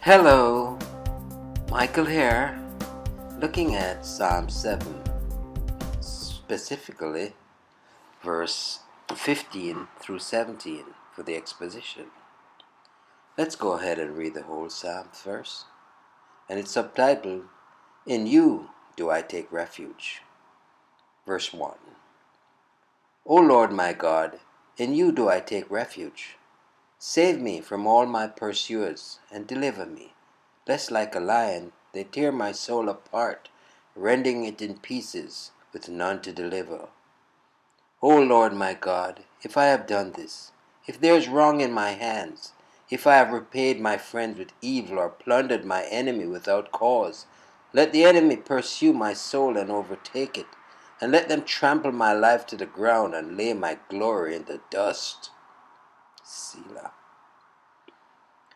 Hello, Michael here, looking at Psalm 7, specifically verse 15 through 17 for the exposition. Let's go ahead and read the whole Psalm first, and it's subtitled, In You Do I Take Refuge. Verse 1. O Lord my God, in You do I take refuge. Save me from all my pursuers, and deliver me, lest like a lion they tear my soul apart, rending it in pieces, with none to deliver. O Lord my God, if I have done this, if there is wrong in my hands, if I have repaid my friends with evil, or plundered my enemy without cause, let the enemy pursue my soul and overtake it, and let them trample my life to the ground and lay my glory in the dust. Selah.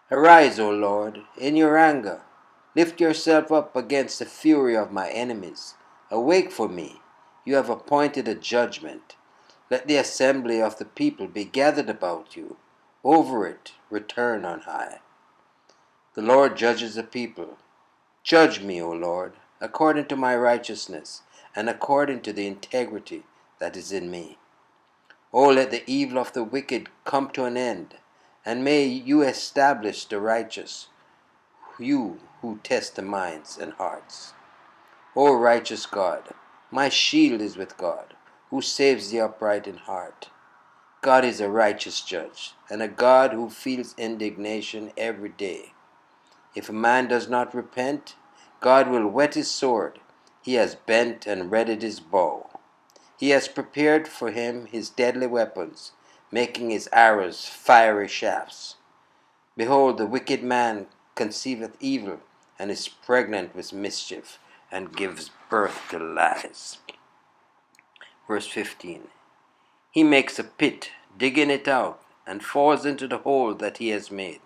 Arise, O Lord, in your anger. Lift yourself up against the fury of my enemies. Awake for me. You have appointed a judgment. Let the assembly of the people be gathered about you. Over it, return on high. The Lord judges the people. Judge me, O Lord, according to my righteousness, and according to the integrity that is in me. O let the evil of the wicked come to an end, and may you establish the righteous, you who test the minds and hearts. O righteous God, my shield is with God, who saves the upright in heart. God is a righteous judge, and a God who feels indignation every day. If a man does not repent, God will whet his sword. He has bent and readied his bow. He has prepared for him his deadly weapons, making his arrows fiery shafts. Behold, the wicked man conceiveth evil, and is pregnant with mischief, and gives birth to lies. Verse 15. He makes a pit, digging it out, and falls into the hole that he has made.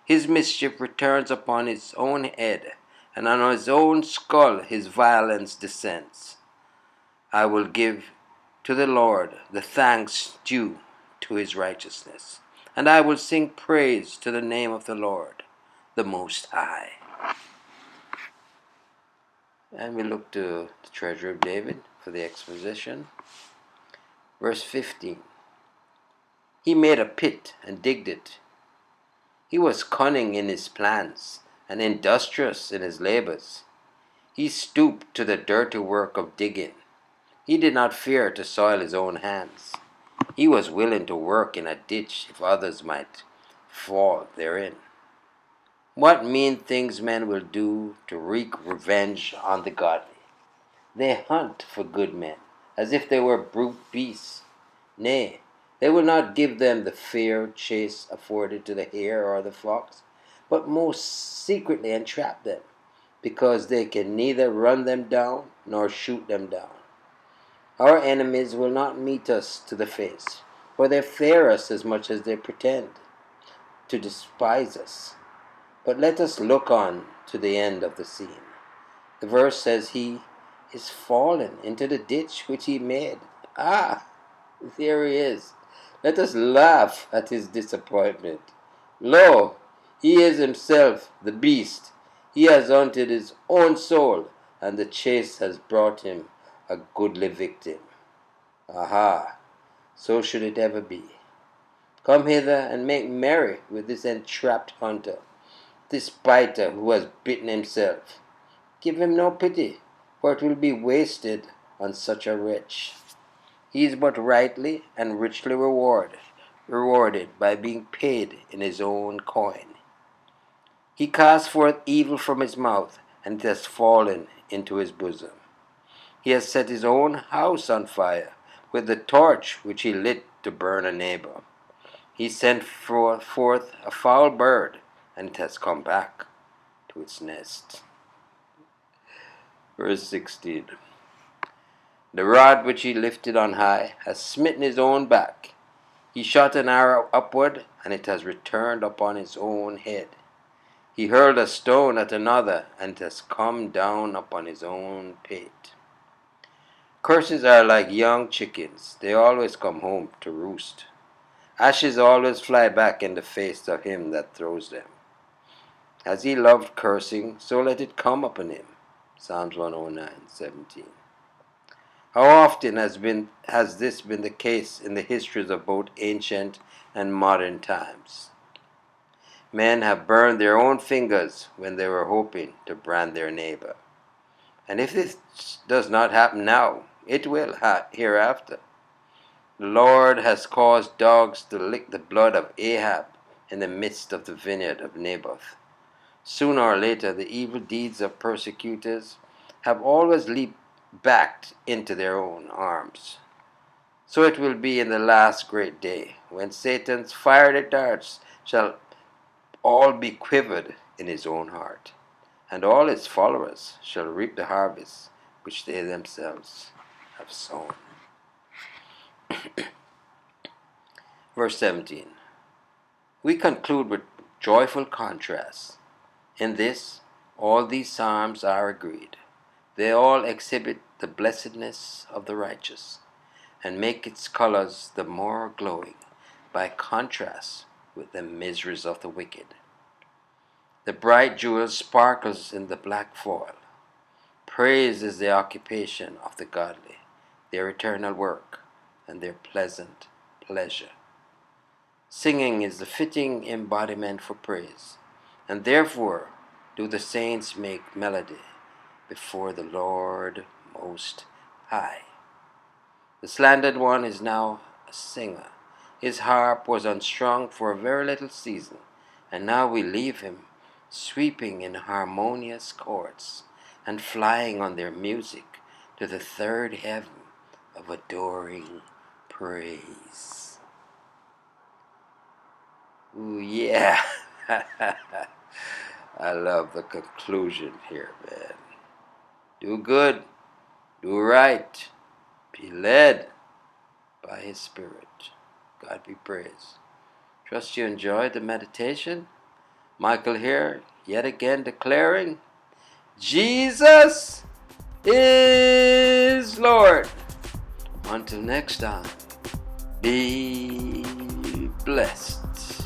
His mischief returns upon his own head, and on his own skull his violence descends. I will give to the Lord the thanks due to his righteousness, and I will sing praise to the name of the Lord, the Most High. And we look to the treasure of David for the exposition. Verse 15. He made a pit and digged it. He was cunning in his plans and industrious in his labors. He stooped to the dirty work of digging. He did not fear to soil his own hands. He was willing to work in a ditch if others might fall therein. What mean things men will do to wreak revenge on the godly. They hunt for good men, as if they were brute beasts. Nay, they will not give them the fair chase afforded to the hare or the fox, but most secretly entrap them, because they can neither run them down nor shoot them down. Our enemies will not meet us to the face, for they fear us as much as they pretend to despise us. But let us look on to the end of the scene. The verse says he is fallen into the ditch which he made. Ah, there he is. Let us laugh at his disappointment. Lo, he is himself the beast. He has hunted his own soul, and the chase has brought him a goodly victim. Aha, so should it ever be. Come hither and make merry with this entrapped hunter, this biter who has bitten himself. Give him no pity, for it will be wasted on such a wretch. He is but rightly and richly rewarded by being paid in his own coin. He cast forth evil from his mouth, and it has fallen into his bosom. He has set his own house on fire with the torch which he lit to burn a neighbor. He sent forth a foul bird, and it has come back to its nest. Verse 16. The rod which he lifted on high has smitten his own back. He shot an arrow upward, and it has returned upon his own head. He hurled a stone at another, and it has come down upon his own pate. Curses are like young chickens. They always come home to roost. Ashes always fly back in the face of him that throws them. As he loved cursing, so let it come upon him. Psalms 109:17. How often has this been the case in the histories of both ancient and modern times? Men have burned their own fingers when they were hoping to brand their neighbor. And if this does not happen now, it will hereafter. The Lord has caused dogs to lick the blood of Ahab in the midst of the vineyard of Naboth. Sooner or later, the evil deeds of persecutors have always leaped back into their own arms. So it will be in the last great day, when Satan's fiery darts shall all be quivered in his own heart, and all his followers shall reap the harvest which they themselves have sown. Verse 17. We conclude with joyful contrast. In this, all these psalms are agreed. They all exhibit the blessedness of the righteous, and make its colors the more glowing by contrast with the miseries of the wicked. The bright jewel sparkles in the black foil. Praise is the occupation of the godly, their eternal work, and their pleasant pleasure. Singing is the fitting embodiment for praise, and therefore do the saints make melody before the Lord Most High. The slandered one is now a singer. His harp was unstrung for a very little season, and now we leave him sweeping in harmonious chords and flying on their music to the third heaven of adoring praise. Ooh, yeah. I love the conclusion here, man. Do good, do right, be led by His Spirit. God be praised. Trust you enjoyed the meditation. Michael here, yet again declaring, Jesus is Lord. Until next time, be blessed.